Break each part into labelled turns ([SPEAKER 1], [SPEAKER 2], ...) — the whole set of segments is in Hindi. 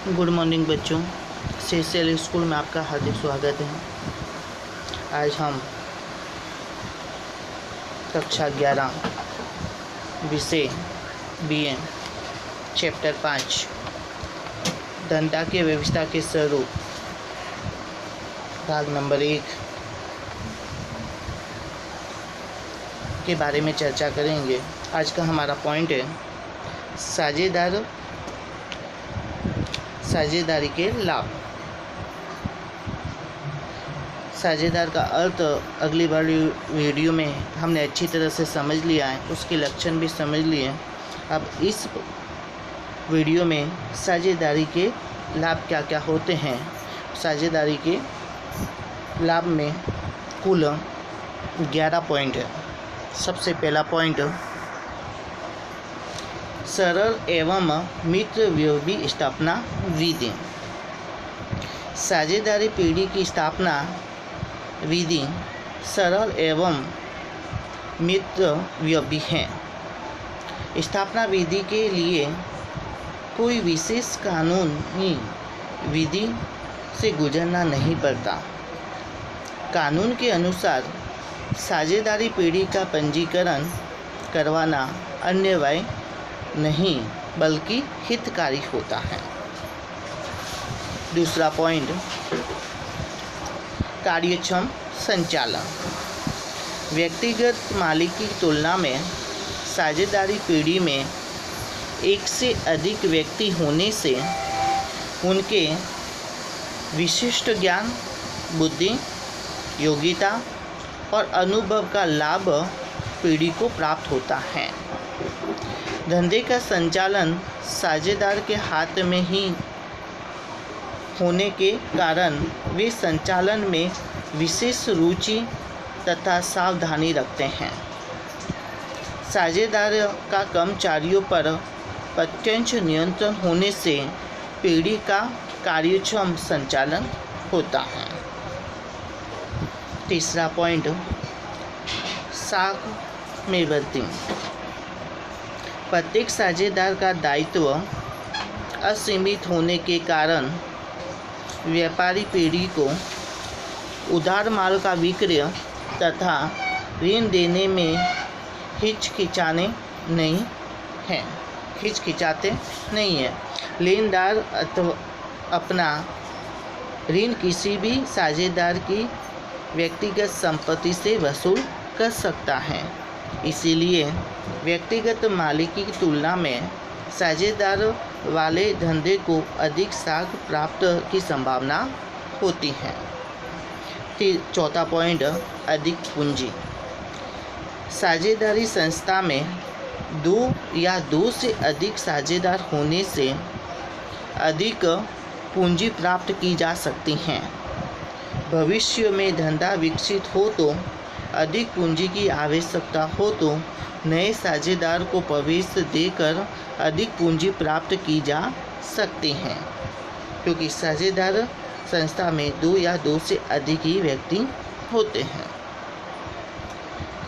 [SPEAKER 1] गुड मॉर्निंग बच्चों, CCL स्कूल में आपका हार्दिक स्वागत है। आज हम कक्षा 11 विषय BA चैप्टर 5 धनता की व्यवस्था के स्वरूप भाग नंबर 1 के बारे में चर्चा करेंगे। आज का हमारा पॉइंट है साझेदारी के लाभ। साझेदार का अर्थ अगली बार वीडियो में हमने अच्छी तरह से समझ लिया है, उसके लक्षण भी समझ लिए। अब इस वीडियो में साझेदारी के लाभ क्या क्या होते हैं। साझेदारी के लाभ में कुल 11 पॉइंट है। सबसे पहला पॉइंट, सरल एवं मित्र व्यवधि स्थापना विधि। साझेदारी पीढ़ी की स्थापना विधि सरल एवं मित्र व्यवधि है। स्थापना विधि के लिए कोई विशेष कानूनी विधि से गुजरना नहीं पड़ता। कानून के अनुसार साझेदारी पीढ़ी का पंजीकरण करवाना अन्याय नहीं बल्कि हितकारी होता है। दूसरा पॉइंट, कार्यक्षम संचालन। व्यक्तिगत मालिकी की तुलना में साझेदारी पीढ़ी में एक से अधिक व्यक्ति होने से उनके विशिष्ट ज्ञान, बुद्धि, योग्यता और अनुभव का लाभ पीढ़ी को प्राप्त होता है। धंधे का संचालन साझेदार के हाथ में ही होने के कारण वे संचालन में विशेष रुचि तथा सावधानी रखते हैं। साझेदार का कर्मचारियों पर प्रत्यक्ष नियंत्रण होने से पीढ़ी का कार्यक्षम संचालन होता है। तीसरा पॉइंट, साख में वृद्धि। प्रत्येक साझेदार का दायित्व असीमित होने के कारण व्यापारी पीढ़ी को उधार माल का विक्रय तथा ऋण देने में हिचकिचाते नहीं हैं। लेनदार अपना ऋण किसी भी साझेदार की व्यक्तिगत संपत्ति से वसूल कर सकता है। इसीलिए व्यक्तिगत मालिकी की तुलना में साझेदार वाले धंधे को अधिक साख प्राप्त की संभावना होती है। चौथा पॉइंट, अधिक पूंजी। साझेदारी संस्था में 2 या 2 से अधिक साझेदार होने से अधिक पूंजी प्राप्त की जा सकती हैं। भविष्य में धंधा विकसित हो तो अधिक पूंजी की आवश्यकता हो तो नए साझेदार को प्रवेश देकर अधिक पूंजी प्राप्त की जा सकती है, क्योंकि साझेदार संस्था में 2 या 2 से अधिक ही व्यक्ति होते हैं।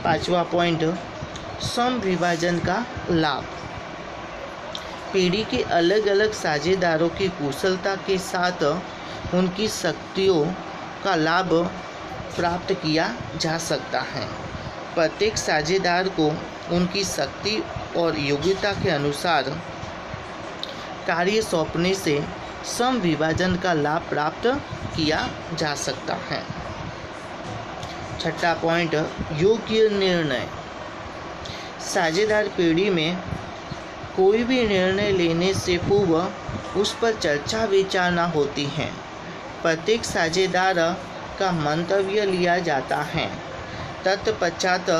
[SPEAKER 1] पांचवा पॉइंट, सम विभाजन का लाभ। पीढ़ी के अलग अलग साझेदारों की कुशलता के साथ उनकी शक्तियों का लाभ प्राप्त किया जा सकता है। प्रत्येक साझेदार को उनकी शक्ति और योग्यता के अनुसार कार्य सौंपने से सम विभाजन का लाभ प्राप्त किया जा सकता है। छठा पॉइंट, योग्य निर्णय। साझेदार पीढ़ी में कोई भी निर्णय लेने से पूर्व उस पर चर्चा विचारना होती है। प्रत्येक साझेदार का मंतव्य लिया जाता है। तत्पश्चात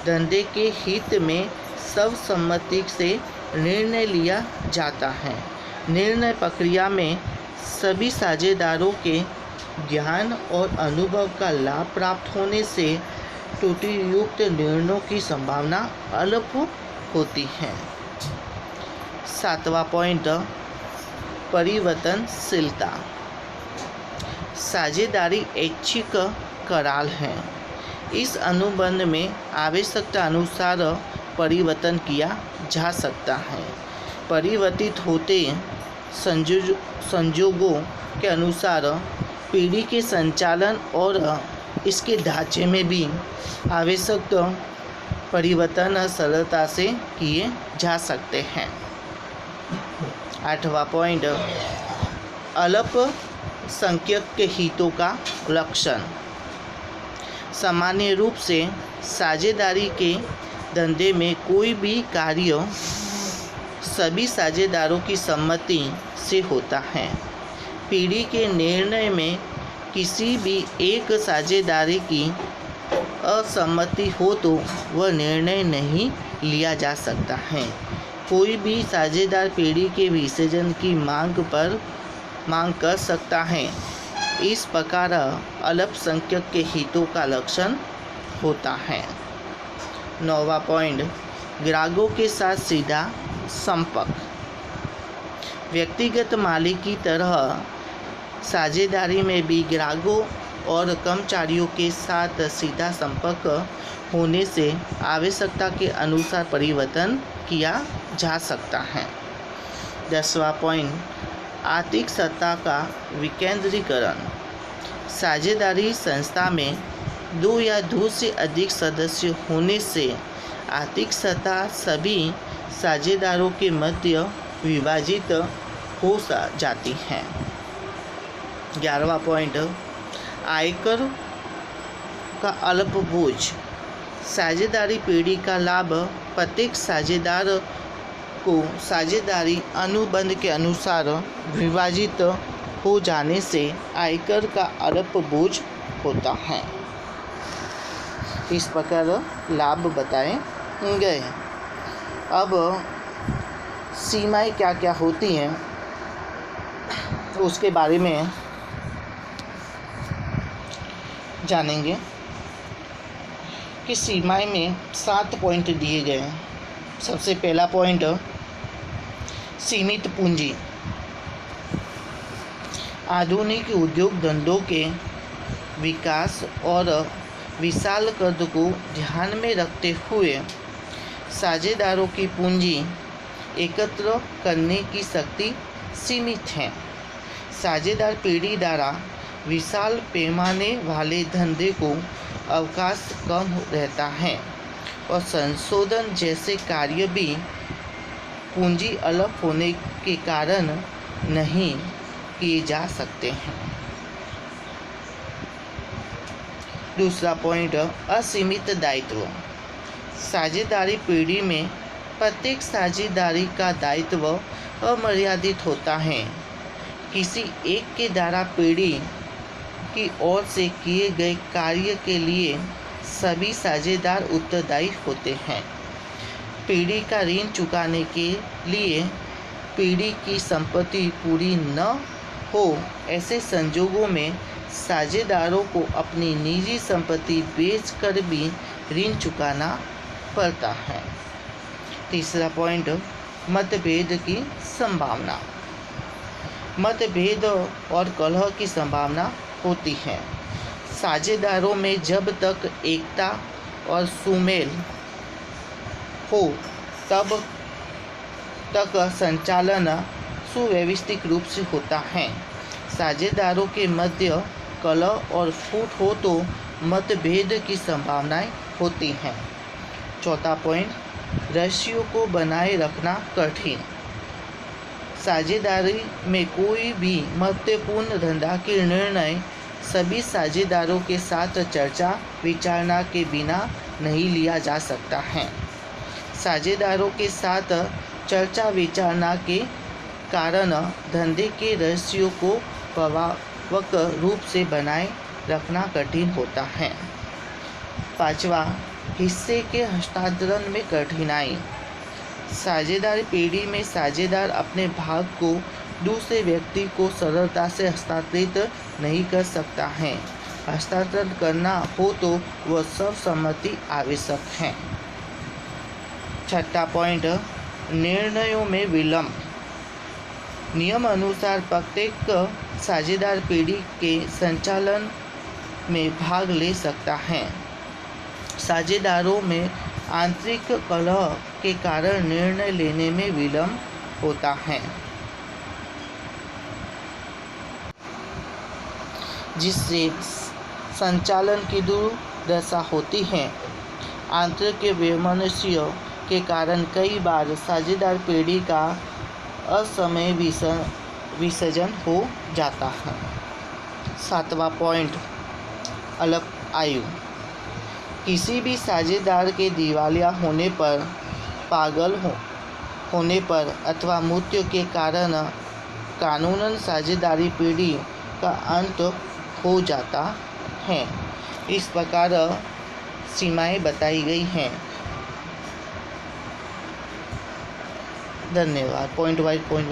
[SPEAKER 1] धंधे के हित में सर्वसम्मति से निर्णय लिया जाता है। निर्णय प्रक्रिया में सभी साझेदारों के ज्ञान और अनुभव का लाभ प्राप्त होने से त्रुटियुक्त निर्णयों की संभावना अल्प होती है। सातवां पॉइंट, परिवर्तनशीलता। साझेदारी ऐच्छिक करार है। इस अनुबंध में आवश्यकता अनुसार परिवर्तन किया जा सकता है। परिवर्तित होते संजोगों के अनुसार पीढ़ी के संचालन और इसके ढांचे में भी आवश्यक परिवर्तन सरलता से किए जा सकते हैं। 8वां पॉइंट, अल्पसंख्यक के हितों का लक्षण। सामान्य रूप से साझेदारी के धंधे में कोई भी कार्य सभी साझेदारों की सम्मति से होता है। पीढ़ी के निर्णय में किसी भी एक साझेदारी की असम्मति हो तो वह निर्णय नहीं लिया जा सकता है। कोई भी साझेदार पीढ़ी के विसर्जन की मांग कर सकता है। इस प्रकार अल्पसंख्यक के हितों का लक्षण होता है। 9वां पॉइंट, ग्राहकों के साथ सीधा संपर्क। व्यक्तिगत मालिक की तरह साझेदारी में भी ग्राहकों और कर्मचारियों के साथ सीधा संपर्क होने से आवश्यकता के अनुसार परिवर्तन किया जा सकता है। 10वां पॉइंट, आर्थिक सत्ता का विकेंद्रीकरण। साझेदारी संस्था में 2 या 2 से अधिक सदस्य होने से आर्थिक सत्ता सभी साझेदारों के मध्य विभाजित हो जाती है। 11वां पॉइंट, आयकर का अल्प बोझ। साझेदारी पीढ़ी का लाभ प्रत्येक साझेदार को साझेदारी अनुबंध के अनुसार विभाजित हो जाने से आयकर का अल्प बोझ होता है। इस प्रकार लाभ बताए गए। अब सीमाएं क्या क्या होती हैं उसके बारे में जानेंगे कि सीमाएं में 7 पॉइंट दिए गए हैं। सबसे पहला पॉइंट, सीमित पूंजी। आधुनिक उद्योग धंधों के विकास और विशाल कद को ध्यान में रखते हुए साझेदारों की पूंजी एकत्र करने की शक्ति सीमित है। साझेदार पीढ़ी द्वारा विशाल पैमाने वाले धंधे को अवकाश कम रहता है और संशोधन जैसे कार्य भी पूंजी अलग होने के कारण नहीं किए जा सकते हैं। दूसरा पॉइंट, असीमित दायित्व। साझेदारी पीढ़ी में प्रत्येक साझेदारी का दायित्व अमर्यादित होता है। किसी एक के द्वारा पीढ़ी की ओर से किए गए कार्य के लिए सभी साझेदार उत्तरदायी होते हैं। पीढ़ी का ऋण चुकाने के लिए पीढ़ी की संपत्ति पूरी न हो, ऐसे संजोगों में साझेदारों को अपनी निजी संपत्ति बेचकर भी ऋण चुकाना पड़ता है। तीसरा पॉइंट, मतभेद की संभावना। मतभेद और कलह की संभावना होती है। साझेदारों में जब तक एकता और सुमेल हो तब तक संचालन सुव्यवस्थित रूप से होता है। साझेदारों के मध्य कलह और फूट हो तो मतभेद की संभावनाएं होती हैं। चौथा पॉइंट, रहस्यों को बनाए रखना कठिन। साझेदारी में कोई भी महत्वपूर्ण धंधा के निर्णय सभी साझेदारों के साथ चर्चा विचारणा के बिना नहीं लिया जा सकता है। साझेदारों के साथ चर्चा विचारणा के कारण धंधे के रहस्यों को प्रभावक रूप से बनाए रखना कठिन होता है। पांचवा, हिस्से के हस्तांतरण में कठिनाई। साझेदारी पीढ़ी में साझेदार अपने भाग को दूसरे व्यक्ति को सरलता से हस्तांतरित नहीं कर सकता है। हस्तांतरण करना हो तो वह सर्वसम्मति आवश्यक है। छठा पॉइंट, निर्णयों में विलंब। नियम अनुसार प्रत्येक साझेदार पीढ़ी के संचालन में भाग ले सकता है। साझेदारों में आंतरिक कलह के कारण निर्णय लेने में विलंब होता है। जिससे संचालन की दुर्दशा होती है। आंतरिक वैमनस्य के कारण कई बार साझेदार पीढ़ी का असमय विसर्जन हो जाता है। 7वां पॉइंट, अल्प आयु। किसी भी साझेदार के दिवालिया होने पर, पागल होने पर अथवा मृत्यु के कारण कानूनन साझेदारी पीढ़ी का अंत हो जाता है। इस प्रकार सीमाएं बताई गई हैं। धन्यवाद। Point wise point